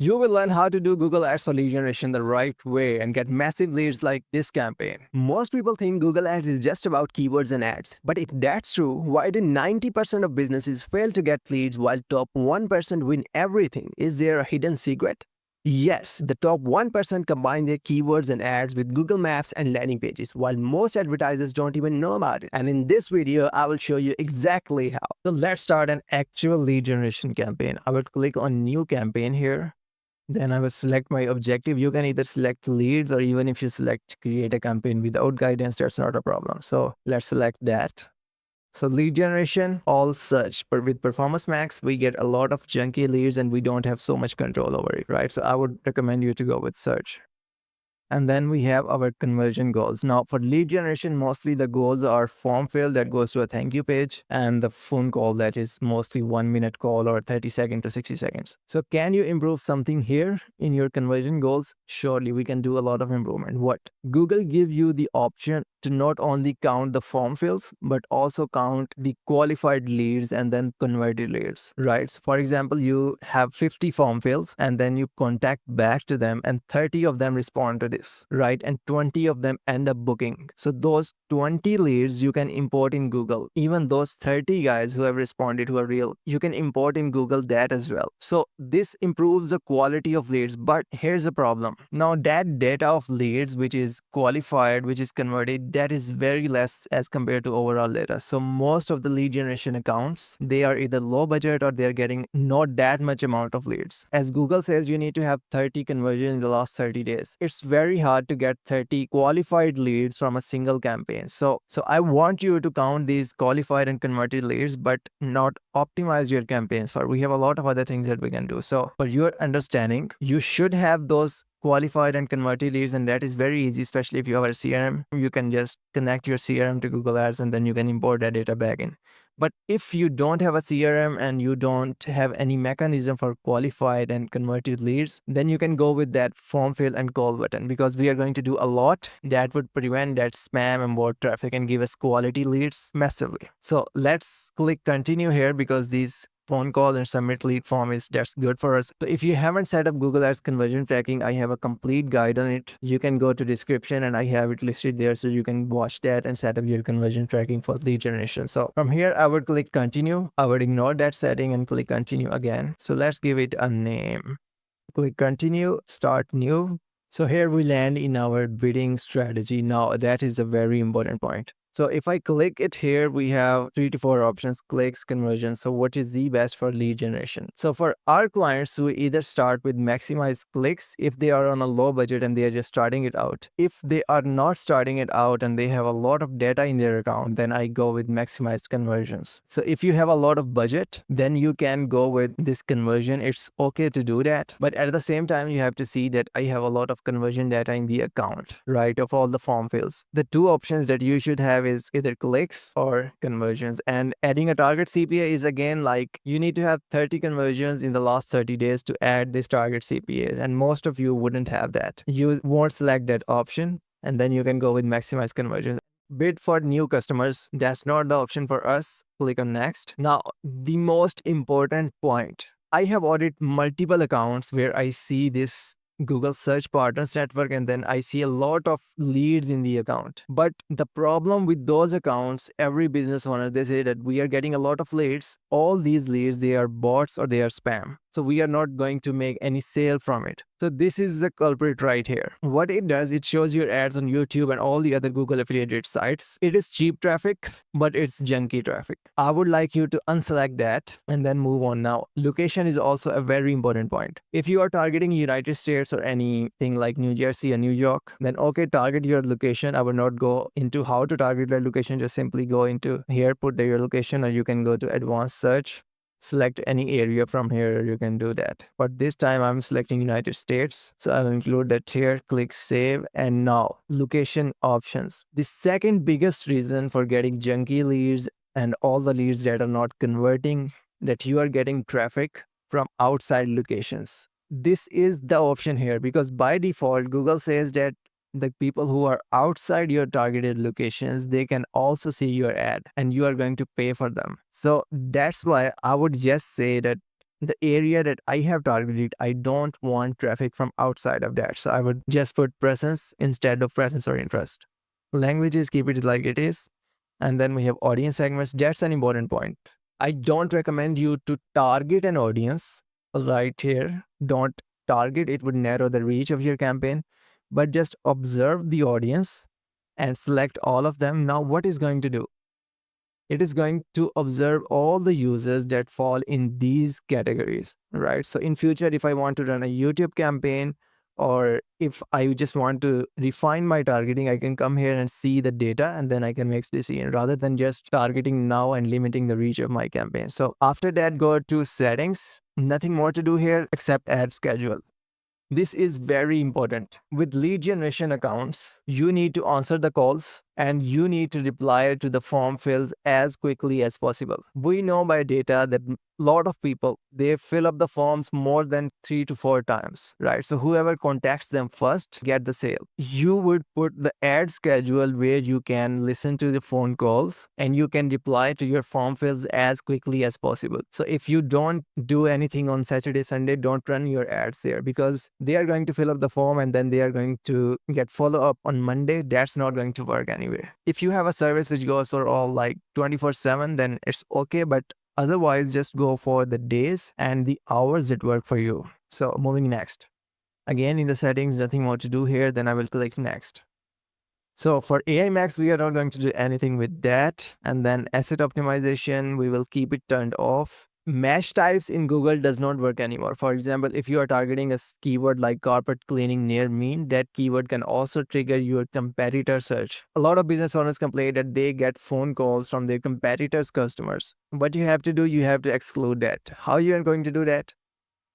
You will learn how to do Google Ads for lead generation the right way and get massive leads like this campaign. Most people think Google Ads is just about keywords and ads. But if that's true, why do 90% of businesses fail to get leads while top 1% win everything? Is there a hidden secret? Yes, the top 1% combine their keywords and ads with Google Maps and landing pages, while most advertisers don't even know about it. And in this video, I will show you exactly how. So let's start an actual lead generation campaign. I will click on new campaign here. Then I will select my objective. You can either select leads, or even if you select create a campaign without guidance, that's not a problem. So let's select that. So lead generation, all search. But with Performance Max, we get a lot of junky leads and we don't have so much control over it, right? So I would recommend you to go with search. And then we have our conversion goals. Now for lead generation, mostly the goals are form fill that goes to a thank you page, and the phone call that is mostly 1 minute call or 30 seconds to 60 seconds. So can you improve something here in your conversion goals? Surely we can do a lot of improvement. What? Google give you the option to not only count the form fills, but also count the qualified leads and then converted leads, right? So for example, you have 50 form fills and then you contact back to them and 30 of them respond to this, right? And 20 of them end up booking. So those 20 leads you can import in Google. Even those 30 guys who have responded, who are real, you can import in Google that as well. So this improves the quality of leads. But here's the problem. Now that data of leads, which is qualified, which is converted, that is very less as compared to overall data. So most of the lead generation accounts, they are either low budget or they're getting not that much amount of leads. As Google says, you need to have 30 conversions in the last 30 days. It's very hard to get 30 qualified leads from a single campaign. So I want you to count these qualified and converted leads, but not optimize your campaigns for. We have a lot of other things that we can do. So for your understanding, you should have those qualified and converted leads, and that is very easy, especially if you have a CRM. You can just connect your CRM to Google Ads and then you can import that data back in. But if you don't have a CRM and you don't have any mechanism for qualified and converted leads, then you can go with that form fill and call button, because we are going to do a lot that would prevent that spam and bot traffic and give us quality leads massively. So let's click continue here, because these phone call and submit lead form that's good for us. So if you haven't set up Google Ads conversion tracking, I have a complete guide on it. You can go to description and I have it listed there, so you can watch that and set up your conversion tracking for lead generation. So from here, I would click continue. I would ignore that setting and click continue again. So let's give it a name. Click continue, start new. So here we land in our bidding strategy. Now that is a very important point. So if I click it here, we have 3 to 4 options: clicks, conversions. So what is the best for lead generation? So for our clients, we either start with maximize clicks if they are on a low budget and they are just starting it out. If they are not starting it out and they have a lot of data in their account, then I go with maximized conversions. So if you have a lot of budget, then you can go with this conversion. It's okay to do that. But at the same time, you have to see that I have a lot of conversion data in the account, right, of all the form fills. The two options that you should have is either clicks or conversions. And adding a target CPA is again like you need to have 30 conversions in the last 30 days to add this target CPA. And most of you wouldn't have that. You won't select that option, and then you can go with maximize conversions. Bid for new customers, that's not the option for us. Click on next. Now, the most important point. I have audited multiple accounts where I see this Google Search Partners Network, and then I see a lot of leads in the account. But the problem with those accounts, every business owner, they say that we are getting a lot of leads. All these leads, they are bots or they are spam. So we are not going to make any sale from it. So this is the culprit right here. What it does, it shows your ads on YouTube and all the other Google affiliated sites. It is cheap traffic, but it's junky traffic. I would like you to unselect that and then move on. Now, location is also a very important point. If you are targeting United States or anything like New Jersey or New York, then okay, target your location. I will not go into how to target your location. Just simply go into here, put your location, or you can go to advanced search. Select any area from here, you can do that. But this time I'm selecting United States. So I'll include that here, click save, and now location options. The second biggest reason for getting junky leads and all the leads that are not converting, that you are getting traffic from outside locations. This is the option here, because by default, Google says that the people who are outside your targeted locations, they can also see your ad and you are going to pay for them. So that's why I would just say that the area that I have targeted, I don't want traffic from outside of that. So I would just put presence instead of presence or interest. Languages, keep it like it is. And then we have audience segments. That's an important point. I don't recommend you to target an audience right here. Don't target, it would narrow the reach of your campaign, but just observe the audience and select all of them. Now, what is going to do? It is going to observe all the users that fall in these categories, right? So in future, if I want to run a YouTube campaign, or if I just want to refine my targeting, I can come here and see the data, and then I can make decision rather than just targeting now and limiting the reach of my campaign. So after that, go to settings. Nothing more to do here except add schedule. This is very important. With lead generation accounts, you need to answer the calls and you need to reply to the form fills as quickly as possible. We know by data that a lot of people, they fill up the forms more than 3 to 4 times, right? So whoever contacts them first get the sale. You would put the ad schedule where you can listen to the phone calls and you can reply to your form fills as quickly as possible. So if you don't do anything on Saturday, Sunday, don't run your ads there, because they are going to fill up the form and then they are going to get follow up on Monday. That's not going to work anyway. If you have a service which goes for all like 24/7, then it's okay, but otherwise just go for the days and the hours that work for you. So moving next. Again, in the settings, nothing more to do here, then I will click next. So for AI Max, we are not going to do anything with that. And then asset optimization, we will keep it turned off. Mesh types in Google does not work anymore. For example, if you are targeting a keyword like carpet cleaning near me, that keyword can also trigger your competitor search. A lot of business owners complain that they get phone calls from their competitors' customers. What you have to do, you have to exclude that. How you are going to do that?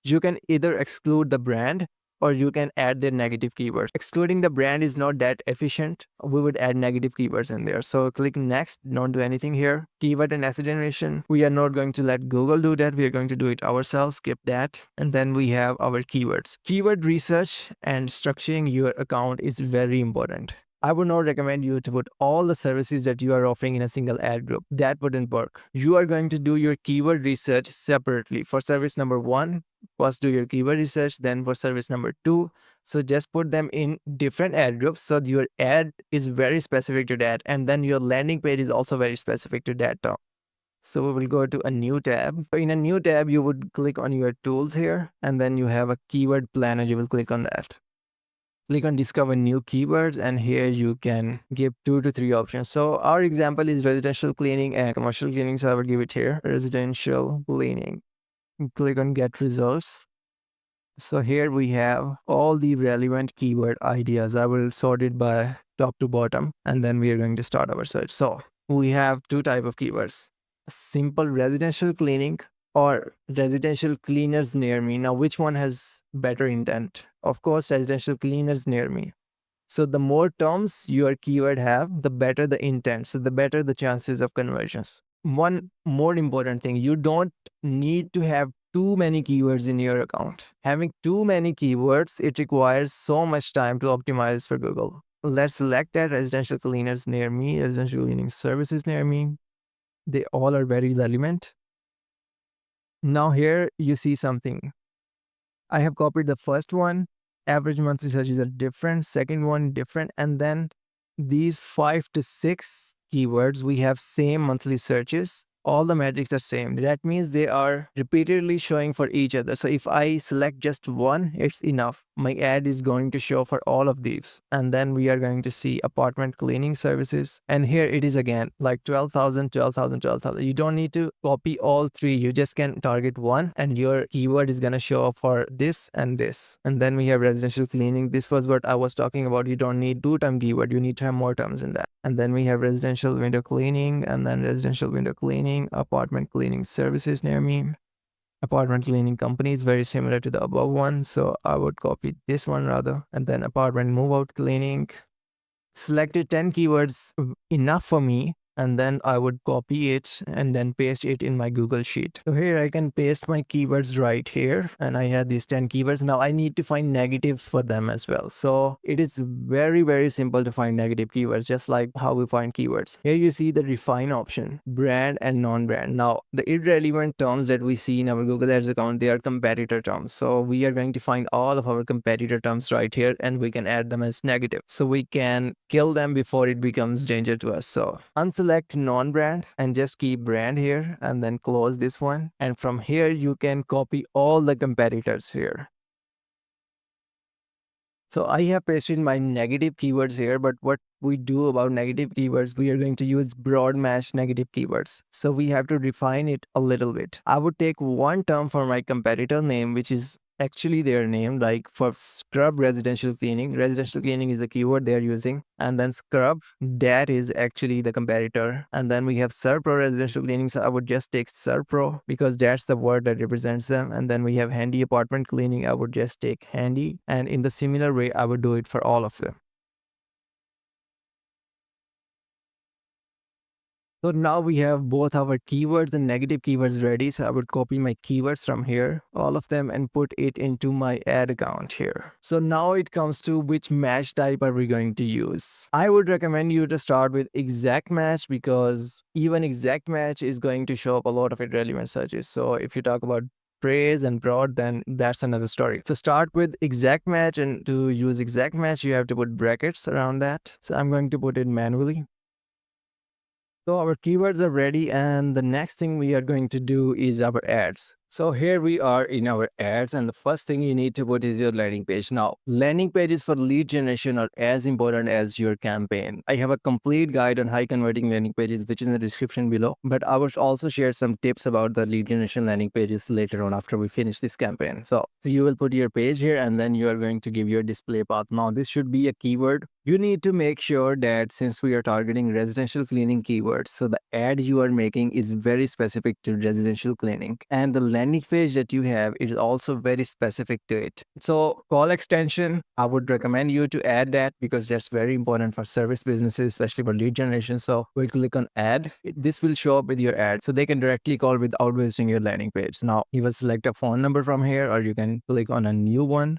You can either exclude the brand or you can add their negative keywords. Excluding the brand is not that efficient. We would add negative keywords in there. So click next, don't do anything here. Keyword and asset generation, we are not going to let Google do that. We are going to do it ourselves, skip that. And then we have our keywords. Keyword research and structuring your account is very important. I would not recommend you to put all the services that you are offering in a single ad group. That wouldn't work. You are going to do your keyword research separately. For service number 1, first do your keyword research, then for service number 2. So just put them in different ad groups so your ad is very specific to that, and then your landing page is also very specific to that term. So we will go to a new tab. In a new tab, you would click on your tools here, and then you have a keyword planner. You will click on that. Click on discover new keywords, and here you can give 2 to 3 options. So our example is residential cleaning and commercial cleaning. So I will give it here, residential cleaning. Click on get results. So here we have all the relevant keyword ideas. I will sort it by top to bottom, and then we are going to start our search. So we have 2 types of keywords: simple residential cleaning or residential cleaners near me. Now, which one has better intent? Of course, residential cleaners near me. So the more terms your keyword have, the better the intent. So the better the chances of conversions. One more important thing, you don't need to have too many keywords in your account. Having too many keywords, it requires so much time to optimize for Google. Let's select that residential cleaners near me, residential cleaning services near me. They all are very relevant. Now here you see something. I have copied the first one. Average monthly searches are different. Second one different. And then these 5 to 6 keywords, we have same monthly searches. All the metrics are same. That means they are repeatedly showing for each other. So if I select just one, it's enough. My ad is going to show for all of these. And then we are going to see apartment cleaning services. And here it is again, like 12,000, 12,000, 12,000. You don't need to copy all 3. You just can target one and your keyword is going to show up for this and this. And then we have residential cleaning. This was what I was talking about. You don't need 2-term keyword. You need to have more terms in that. And then we have residential window cleaning, and then residential window cleaning, apartment cleaning services near me. Apartment cleaning company is very similar to the above one, so I would copy this one rather. And then apartment move out cleaning. Selected 10 keywords enough for me. and then I would copy it and then paste it in my Google Sheet. So here I can paste my keywords right here, and I have these 10 keywords. Now I need to find negatives for them as well. So it is very simple to find negative keywords, just like how we find keywords. Here you see the refine option, brand and non-brand. Now the irrelevant terms that we see in our Google Ads account, they are competitor terms. So we are going to find all of our competitor terms right here, and we can add them as negative. So we can kill them before it becomes danger to us. So unselect non-brand and just keep brand here, and then close this one. And from here, you can copy all the competitors here. So I have pasted my negative keywords here, but what we do about negative keywords, we are going to use broad match negative keywords. So we have to refine it a little bit. I would take one term for my competitor name, which is actually their name, like for scrub residential cleaning is a keyword they are using, and then scrub, that is actually the competitor. And then we have serpro residential cleaning, so I would just take serpro because that's the word that represents them. And then we have handy apartment cleaning, I would just take handy, and in the similar way I would do it for all of them. So now we have both our keywords and negative keywords ready. So I would copy my keywords from here, all of them, and put it into my ad account here. So now it comes to which match type are we going to use. I would recommend you to start with exact match, because even exact match is going to show up a lot of irrelevant searches. So if you talk about praise and broad, then that's another story. So start with exact match, and to use exact match, you have to put brackets around that. So I'm going to put it manually. So our keywords are ready, and the next thing we are going to do is our ads. So here we are in our ads, and the first thing you need to put is your landing page. Now, landing pages for lead generation are as important as your campaign. I have a complete guide on high converting landing pages, which is in the description below, but I will also share some tips about the lead generation landing pages later on after we finish this campaign. So you will put your page here, and then you are going to give your display path. Now, this should be a keyword. You need to make sure that since we are targeting residential cleaning keywords, so the ad you are making is very specific to residential cleaning, and the landing page that you have is also very specific to it. So call extension, I would recommend you to add that because that's very important for service businesses, especially for lead generation. So we'll click on add. This will show up with your ad, so they can directly call without visiting your landing page. Now you will select a phone number from here, or you can click on a new one.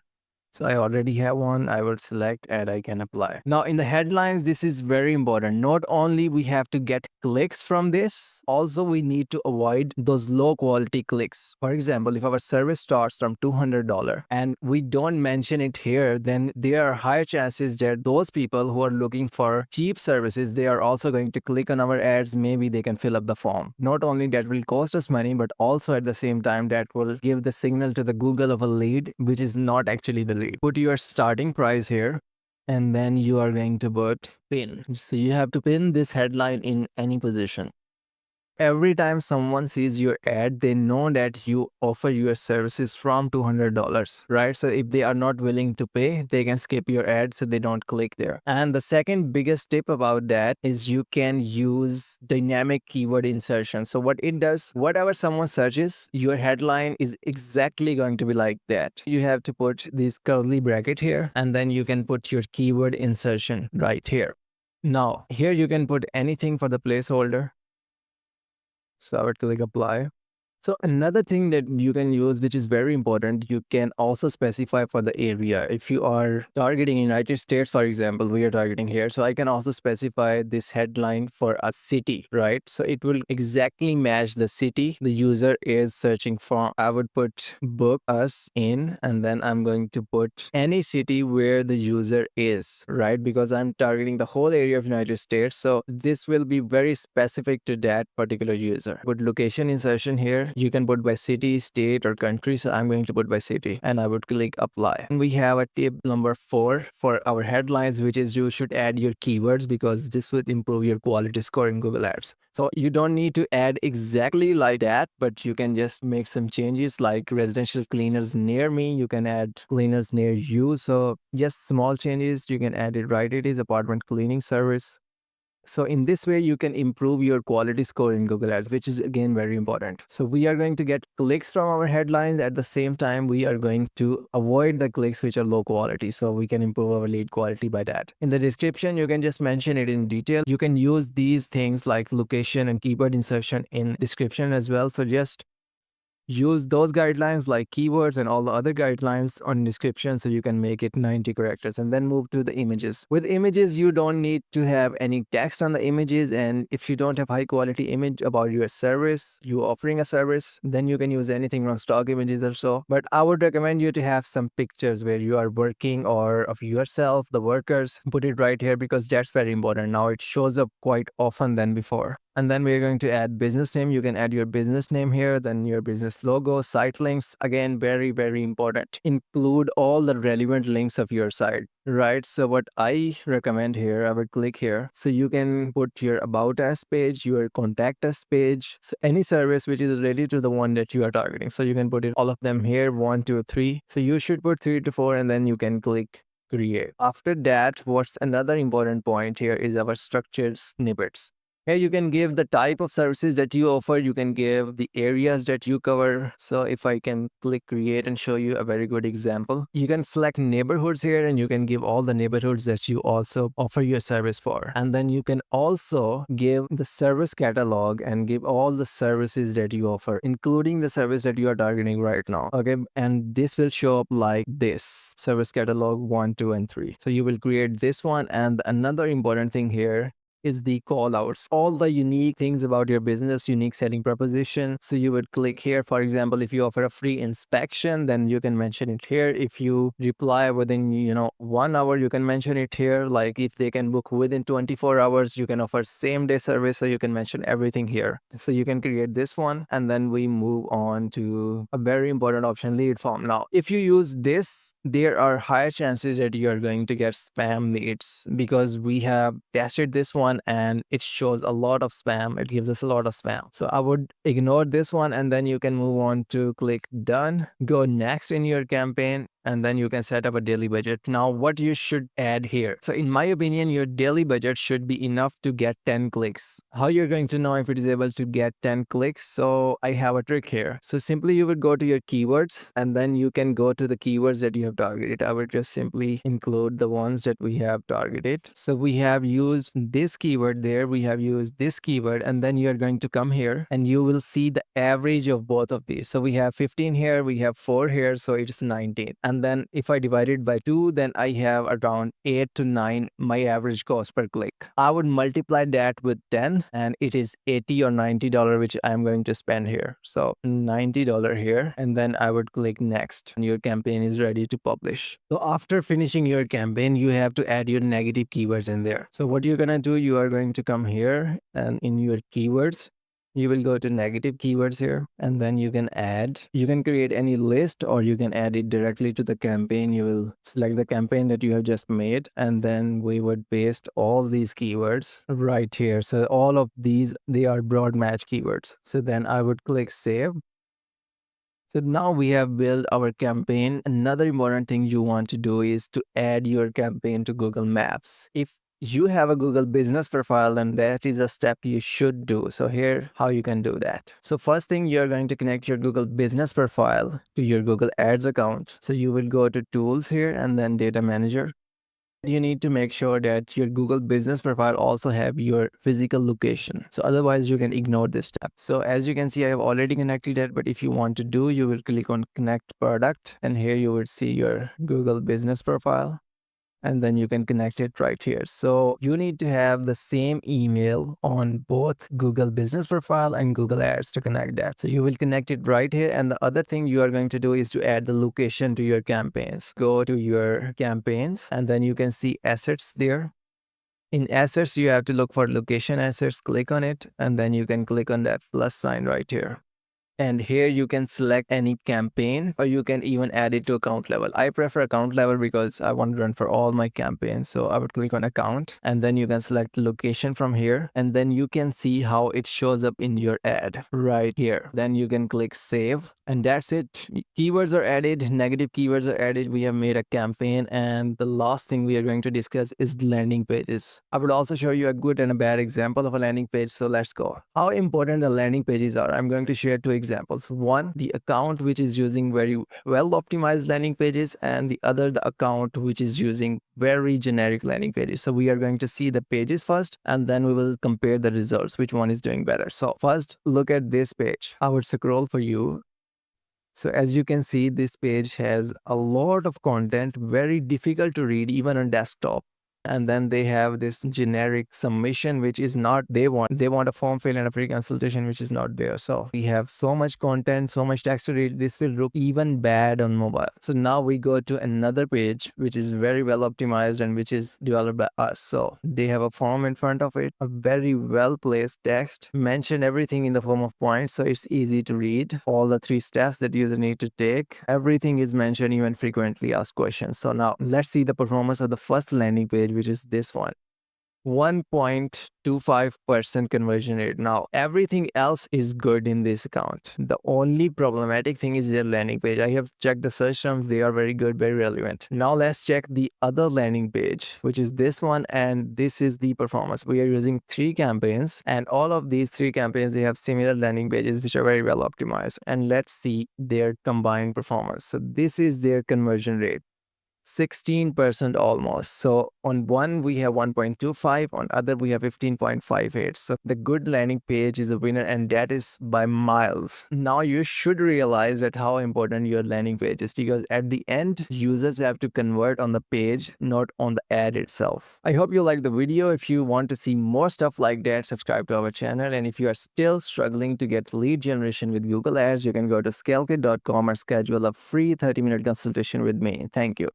So I already have one. I will select and I can apply. Now in the headlines, this is very important. Not only we have to get clicks from this, also we need to avoid those low quality clicks. For example, if our service starts from $200 and we don't mention it here, then there are higher chances that those people who are looking for cheap services, they are also going to click on our ads. Maybe they can fill up the form. Not only that will cost us money, but also at the same time that will give the signal to the Google of a lead, which is not actually the lead. Put your starting price here, and then you are going to put pin. So you have to pin this headline in any position. Every time someone sees your ad, they know that you offer your services from $200, right? So if they are not willing to pay, they can skip your ad so they don't click there. And the second biggest tip about that is you can use dynamic keyword insertion. So what it does, whatever someone searches, your headline is exactly going to be like that. You have to put this curly bracket here, and then you can put your keyword insertion right here. Now, here you can put anything for the placeholder. So I would click apply. So another thing that you can use, which is very important, you can also specify for the area. If you are targeting United States, for example, we are targeting here. So I can also specify this headline for a city, right? So it will exactly match the city the user is searching for. I would put book us in, and then I'm going to put any city where the user is, right? Because I'm targeting the whole area of United States. So this will be very specific to that particular user. Put location insertion here. You can put by city, state, or country. So I'm going to put by city, and I would click apply. And we have a tip number 4 for our headlines, which is you should add your keywords, because this would improve your quality score in Google Ads. So you don't need to add exactly like that, but you can just make some changes like residential cleaners near me. You can add cleaners near you. So just small changes, you can add it right. It is apartment cleaning service. So in this way, you can improve your quality score in Google Ads, which is again very important. So we are going to get clicks from our headlines. At the same time, we are going to avoid the clicks which are low quality. So we can improve our lead quality by that. In the description, you can just mention it in detail. You can use these things like location and keyword insertion in description as well. So just use those guidelines like keywords and all the other guidelines on description so you can make it 90 characters, and then move to the images. With images, you don't need to have any text on the images, and if you don't have high quality image about your service, you offering a service, then you can use anything from stock images or so. But I would recommend you to have some pictures where you are working or of yourself, the workers. Put it right here because that's very important. Now it shows up quite often than before. And then we're going to add business name. You can add your business name here, then your business logo, site links. Again, very, very important. Include all the relevant links of your site, right? So what I recommend here, I would click here. So you can put your about us page, your contact us page. So any service which is related to the one that you are targeting. So you can put it all of them here, 1, 2, 3. So you should put 3 to 4 and then you can click create. After that, what's another important point here is our structured snippets. Here you can give the type of services that you offer. You can give the areas that you cover. So if I can click create and show you a very good example, you can select neighborhoods here and you can give all the neighborhoods that you also offer your service for. And then you can also give the service catalog and give all the services that you offer, including the service that you are targeting right now. Okay. And this will show up like this: service catalog 1, 2, and 3. So you will create this one. And another important thing here is the call outs, all the unique things about your business, unique selling proposition. So you would click here. For example, if you offer a free inspection, then you can mention it here. If you reply within 1 hour, you can mention it here. Like if they can book within 24 hours, you can offer same day service. So you can mention everything here. So you can create this one, and then we move on to a very important option, lead form. Now if you use this, there are higher chances that you are going to get spam leads, because we have tested this one and it shows a lot of spam. It gives us a lot of spam. So I would ignore this one, and then you can move on to click done, go next in your campaign, and then you can set up a daily budget. Now what you should add here. So in my opinion, your daily budget should be enough to get 10 clicks. How you're going to know if it is able to get 10 clicks? So I have a trick here. So simply you would go to your keywords, and then you can go to the keywords that you have targeted. I would just simply include the ones that we have targeted. So we have used this keyword there, we have used this keyword, and then you are going to come here and you will see the average of both of these. So we have 15 here, we have 4 here, so it's 19. And then if I divide it by 2, then I have around 8 to 9 my average cost per click. I would multiply that with 10, and it is $80 or $90 which I'm going to spend here. So $90 here, and then I would click next, and your campaign is ready to publish. So after finishing your campaign, you have to add your negative keywords in there. So what you're gonna do, you are going to come here, and in your keywords, you will go to negative keywords here, and then you can create any list, or you can add it directly to the campaign. You will select the campaign that you have just made, and then we would paste all these keywords right here. So all of these, they are broad match keywords. So then I would click save. So now we have built our campaign. Another important thing you want to do is to add your campaign to Google Maps. If you have a Google business profile, then that is a step you should do. So here, how you can do that. So first thing, you're going to connect your Google business profile to your Google Ads account. So you will go to tools here and then data manager. You need to make sure that your Google business profile also have your physical location. So otherwise you can ignore this step. So as you can see, I have already connected it, but if you want to do, you will click on connect product, and here you will see your Google business profile. And then you can connect it right here. So you need to have the same email on both Google business profile and Google Ads to connect that. So you will connect it right here. And the other thing you are going to do is to add the location to your campaigns. Go to your campaigns, and then you can see assets there. In assets, you have to look for location assets, click on it, and then you can click on that plus sign right here. And here you can select any campaign, or you can even add it to account level. I prefer account level because I want to run for all my campaigns. So I would click on account, and then you can select location from here, and then you can see how it shows up in your ad right here. Then you can click save, and that's it. Keywords are added, negative keywords are added. We have made a campaign, and the last thing we are going to discuss is landing pages. I would also show you a good and a bad example of a landing page. So let's go. How important the landing pages are. I'm going to share two examples. One, the account which is using very well optimized landing pages, and the other, the account which is using very generic landing pages. So we are going to see the pages first, and then we will compare the results, which one is doing better. So first, look at this page. I would scroll for you. So as you can see, this page has a lot of content, very difficult to read even on desktop. And then they have this generic submission, which is not they want a form fill and a free consultation, which is not there. So we have so much content, so much text to read. This will look even bad on mobile. So now we go to another page, which is very well optimized and which is developed by us. So they have a form in front of it, a very well placed text, mention everything in the form of points. So it's easy to read all the 3 steps that user need to take. Everything is mentioned, even frequently asked questions. So now let's see the performance of the first landing page, which is this one. 1.25% conversion rate. Now everything else is good in this account. The only problematic thing is their landing page. I have checked the search terms, they are very good, very relevant. Now let's check the other landing page, which is this one, and this is the performance. We are using 3 campaigns, and all of these 3 campaigns, they have similar landing pages which are very well optimized. And let's see their combined performance. So this is their conversion rate. 16% almost. So on one we have 1.25, on other we have 15.58. So the good landing page is a winner, and that is by miles. Now you should realize that how important your landing page is, because at the end users have to convert on the page, not on the ad itself. I hope you like the video. If you want to see more stuff like that, subscribe to our channel. And if you are still struggling to get lead generation with Google Ads, you can go to scalekit.com or schedule a free 30-minute consultation with me. Thank you.